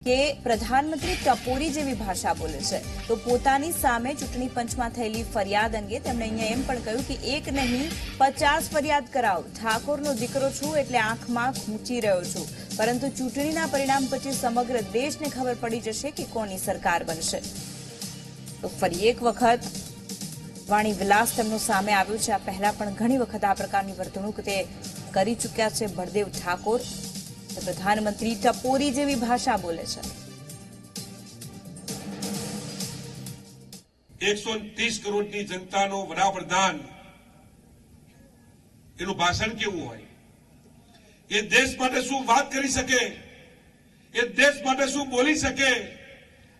કે પ્રધાનમંત્રી ટપોરી જેવી ભાષા બોલે છે તો પોતાની સામે ચૂંટણી પંચમાં થયેલી ફરિયાદ અંગે તેમણે અહીંયા એમ પણ કહ્યું કે એક નહીં 50 ફરિયાદ કરાવ, ઠાકોરનો દીકરો છું એટલે આંખમાં ખૂંચી રહ્યો છું, પરંતુ ચૂંટણીના પરિણામ પછી સમગ્ર દેશને ખબર પડી જશે કે કોની સરકાર બનશે। તો ફરી એક વખત વાણી વિલાસ તેમનો સામે આવ્યો છે। આ પહેલા પણ ઘણી વખત આ પ્રકારની વર્તણૂક તે કરી ચૂક્યા છે બળદેવ ઠાકોર। પ્રધાનમંત્રી ટપોરી જેવી ભાષા બોલે છે। 130 કરોડની જનતાનો વડાપ્રધાન એનું ભાષણ કેવું હોય? એ દેશ માટે શું વાત કરી શકે, એ દેશ માટે શું બોલી શકે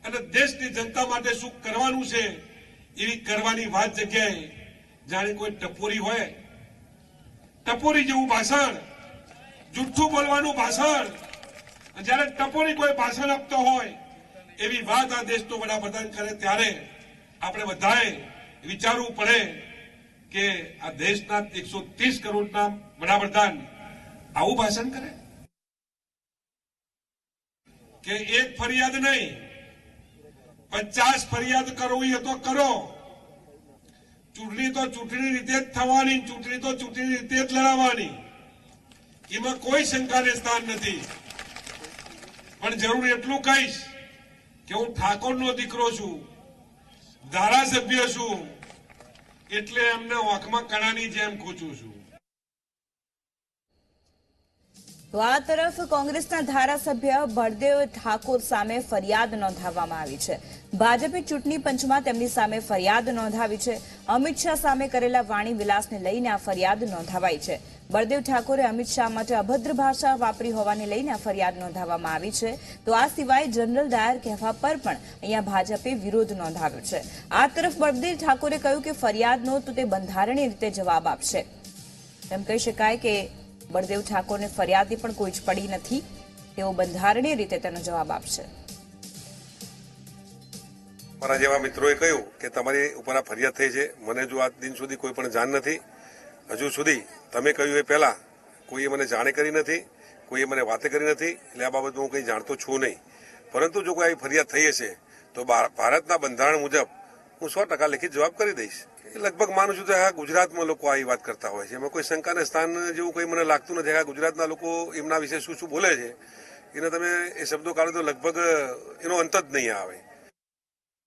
અને દેશની જનતા માટે શું કરવાનું છે એવી કરવાની વાત જગ્યાએ જાણે કોઈ ટપોરી હોય, ટપોરી જેવું ભાષણ, જુઠ્ઠું બોલવાનું ભાષણ, જ્યારે ટપોરી કોઈ ભાષણ આપતો હોય એવી વાત આ દેશનો વડાપ્રધાન કરે ત્યારે આપણે બધાએ વિચારવું પડે કે આ દેશના 130 કરોડના વડાપ્રધાન આવું ભાષણ કરે કે એક ફરિયાદ નહીં 50 ફરિયાદ કરવી હોય તો કરો। ચૂંટણી તો ચૂંટણી રીતે જ થવાની, ચૂંટણી તો ચૂંટણી રીતે જ લડાવવાની, એમાં કોઈ શંકાને સ્થાન નથી। પણ જરૂર એટલું કહીશ કે હું ઠાકોરનો દીકરો છું, ધારાસભ્ય છું, એટલે એમને આંખમાં કણાની જેમ ખૂંચું છું। તો આ તરફ કોંગ્રેસના ધારાસભ્ય બળદેવ ઠાકોર સામે ફરિયાદ નોંધાવવામાં આવી છે। ભાજપે ચૂંટણી પંચમાં તેમની સામે ફરિયાદ નોંધાવી છે। અમિત શાહ સામે કરેલા વાણી વિલાસને લઈને આ ફરિયાદ નોંધાવાઈ છે। બળદેવ ઠાકોરે અમિત શાહ માટે અભદ્ર ભાષા વાપરી હોવાને લઈને આ ફરિયાદ નોંધાવવામાં આવી છે। તો આ સિવાય જનરલ ડાયર કહેવા પર પણ અહીંયા ભાજપે વિરોધ નોંધાવ્યો છે। આ તરફ બળદેવ ઠાકોરે કહ્યું કે ફરિયાદનો તો તે બંધારણીય રીતે જવાબ આપશે। એમ કહી શકાય કે બળદેવ ઠાકોરને ફરિયાદની પણ કોઈ જ પડી નથી, તેઓ બંધારણીય રીતે તેનો જવાબ આપશે। મારા જેવા મિત્રોએ કહ્યું કે તમારી ઉપર આ ફરિયાદ થઈ છે, મને જો આજ દિન સુધી કોઈ પણ જાણ નથી, હજુ સુધી તમે કહ્યું એ પહેલા કોઈએ મને જાણ કરી નથી, કોઈએ મને વાતે કરી નથી, એટલે આ બાબતમાં હું કંઈ જાણતો છું નહીં। પરંતુ જો કોઈ આવી ફરિયાદ થઈ હશે તો ભારતના બંધારણ મુજબ હું 100% લેખિત જવાબ કરી દઈશ। લગભગ માનું છું કે આ ગુજરાતમાં લોકો આવી વાત કરતા હોય છે, એમાં કોઈ શંકાને સ્થાન જેવું કંઈ મને લાગતું નથી। આ ગુજરાતના લોકો એમના વિશે શું શું બોલે છે એને તમે એ શબ્દો કાઢો તો લગભગ એનો અંત જ નહીં આવે।